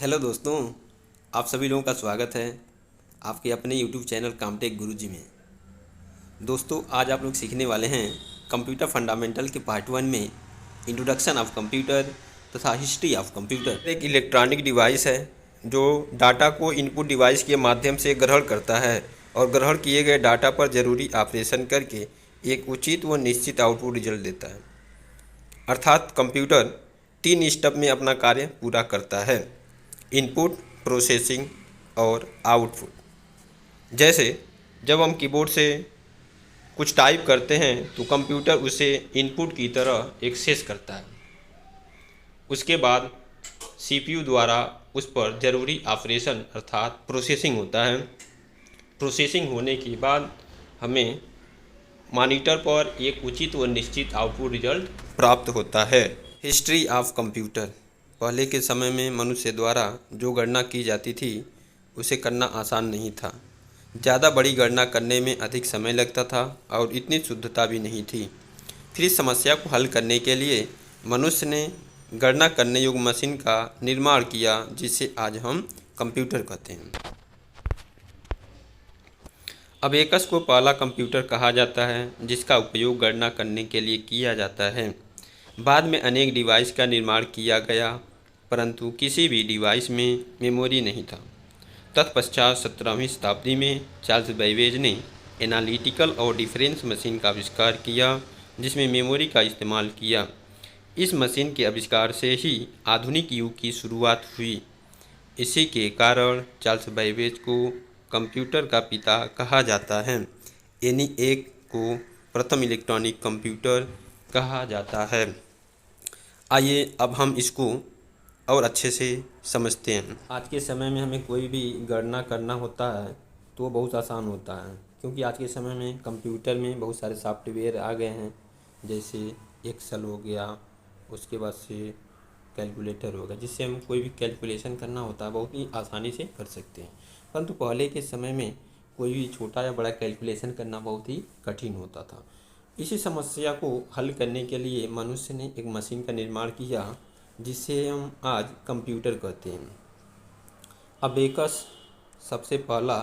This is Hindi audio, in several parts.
हेलो दोस्तों, आप सभी लोगों का स्वागत है आपके अपने यूट्यूब चैनल कामटेक गुरुजी में। दोस्तों, आज आप लोग सीखने वाले हैं कंप्यूटर फंडामेंटल के पार्ट 1 में इंट्रोडक्शन ऑफ कंप्यूटर तथा हिस्ट्री ऑफ कंप्यूटर। एक इलेक्ट्रॉनिक डिवाइस है जो डाटा को इनपुट डिवाइस के माध्यम से ग्रहण करता है और ग्रहण किए गए डाटा पर ज़रूरी ऑपरेशन करके एक उचित व निश्चित आउटपुट रिजल्ट देता है। अर्थात कंप्यूटर 3 स्टेप में अपना कार्य पूरा करता है: इनपुट, प्रोसेसिंग और आउटपुट। जैसे जब हम कीबोर्ड से कुछ टाइप करते हैं तो कंप्यूटर उसे इनपुट की तरह एक्सेस करता है। उसके बाद सीपीयू द्वारा उस पर ज़रूरी ऑपरेशन अर्थात प्रोसेसिंग होता है। प्रोसेसिंग होने के बाद हमें मॉनिटर पर एक उचित व निश्चित आउटपुट रिजल्ट प्राप्त होता है। History of computer. पहले के समय में मनुष्य द्वारा जो गणना की जाती थी उसे करना आसान नहीं था। ज़्यादा बड़ी गणना करने में अधिक समय लगता था और इतनी शुद्धता भी नहीं थी। फिर इस समस्या को हल करने के लिए मनुष्य ने गणना करने योग्य मशीन का निर्माण किया, जिसे आज हम कंप्यूटर कहते हैं। अबेकस को पहला कंप्यूटर कहा जाता है जिसका उपयोग गणना करने के लिए किया जाता है। बाद में अनेक डिवाइस का निर्माण किया गया, परंतु किसी भी डिवाइस में मेमोरी नहीं था। तत्पश्चात 17वीं शताब्दी में चार्ल्स बैबेज ने एनालिटिकल और डिफरेंस मशीन का आविष्कार किया, जिसमें मेमोरी का इस्तेमाल किया। इस मशीन के आविष्कार से ही आधुनिक युग की शुरुआत हुई। इसी के कारण चार्ल्स बैबेज को कंप्यूटर का पिता कहा जाता है। ENIAC को प्रथम इलेक्ट्रॉनिक कंप्यूटर कहा जाता है। आइए अब हम इसको और अच्छे से समझते हैं। आज के समय में हमें कोई भी गणना करना होता है तो वो बहुत आसान होता है, क्योंकि आज के समय में कंप्यूटर में बहुत सारे सॉफ्टवेयर आ गए हैं। जैसे एक्सेल हो गया, उसके बाद से कैलकुलेटर होगा, जिससे हम कोई भी कैलकुलेशन करना होता है बहुत ही आसानी से कर सकते हैं। परंतु पहले के समय में कोई भी छोटा या बड़ा कैलकुलेशन करना बहुत ही कठिन होता था। इसी समस्या को हल करने के लिए मनुष्य ने एक मशीन का निर्माण किया, जिसे हम आज कंप्यूटर कहते हैं। अबेकस सबसे पहला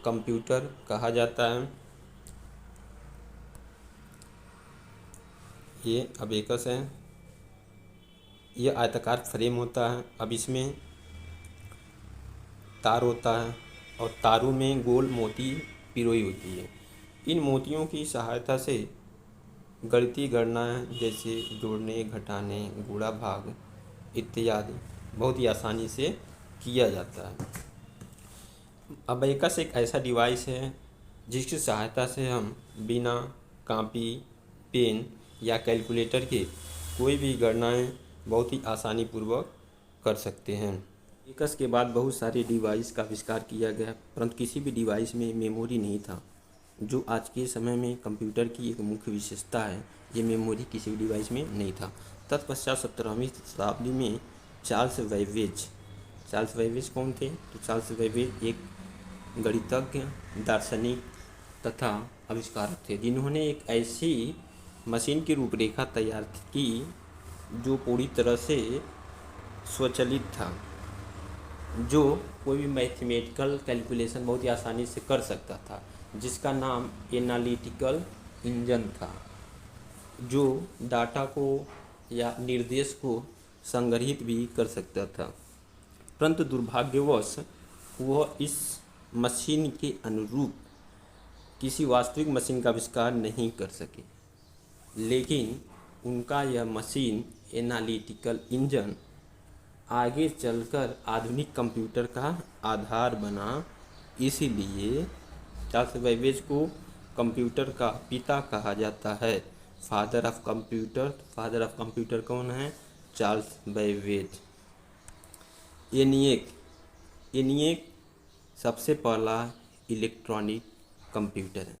कंप्यूटर कहा जाता है। ये अबेकस है। यह आयताकार फ्रेम होता है। अब इसमें तार होता है और तारों में गोल मोती पिरोई होती है। इन मोतियों की सहायता से गणितीय गणनाएं जैसे जोड़ने, घटाने, गुणा, भाग इत्यादि बहुत ही आसानी से किया जाता है। अबेकस एक ऐसा डिवाइस है जिसकी सहायता से हम बिना कॉपी, पेन या कैलकुलेटर के कोई भी गणनाएं बहुत ही आसानी पूर्वक कर सकते हैं। अबेकस के बाद बहुत सारे डिवाइस का आविष्कार किया गया, परंतु किसी भी डिवाइस में मेमोरी नहीं था, जो आज के समय में कंप्यूटर की एक मुख्य विशेषता है। ये मेमोरी किसी भी डिवाइस में नहीं था। तत्पश्चात 17वीं शताब्दी में चार्ल्स बैबेज कौन थे? तो चार्ल्स बैबेज एक गणितज्ञ, दार्शनिक तथा आविष्कारक थे, जिन्होंने एक ऐसी मशीन की रूपरेखा तैयार की जो पूरी तरह से स्वचालित था, जो कोई भी मैथमेटिकल कैलकुलेशन बहुत ही आसानी से कर सकता था, जिसका नाम एनालिटिकल इंजन था, जो डाटा को या निर्देश को संग्रहित भी कर सकता था। परंतु दुर्भाग्यवश वह इस मशीन के अनुरूप किसी वास्तविक मशीन का आविष्कार नहीं कर सके, लेकिन उनका यह मशीन एनालिटिकल इंजन आगे चलकर आधुनिक कंप्यूटर का आधार बना। इसीलिए चार्ल्स बैबेज को कंप्यूटर का पिता कहा जाता है, father of computer. Father of computer कौन है? Charles Babbage. ENIAC सबसे पहला इलेक्ट्रॉनिक कंप्यूटर है।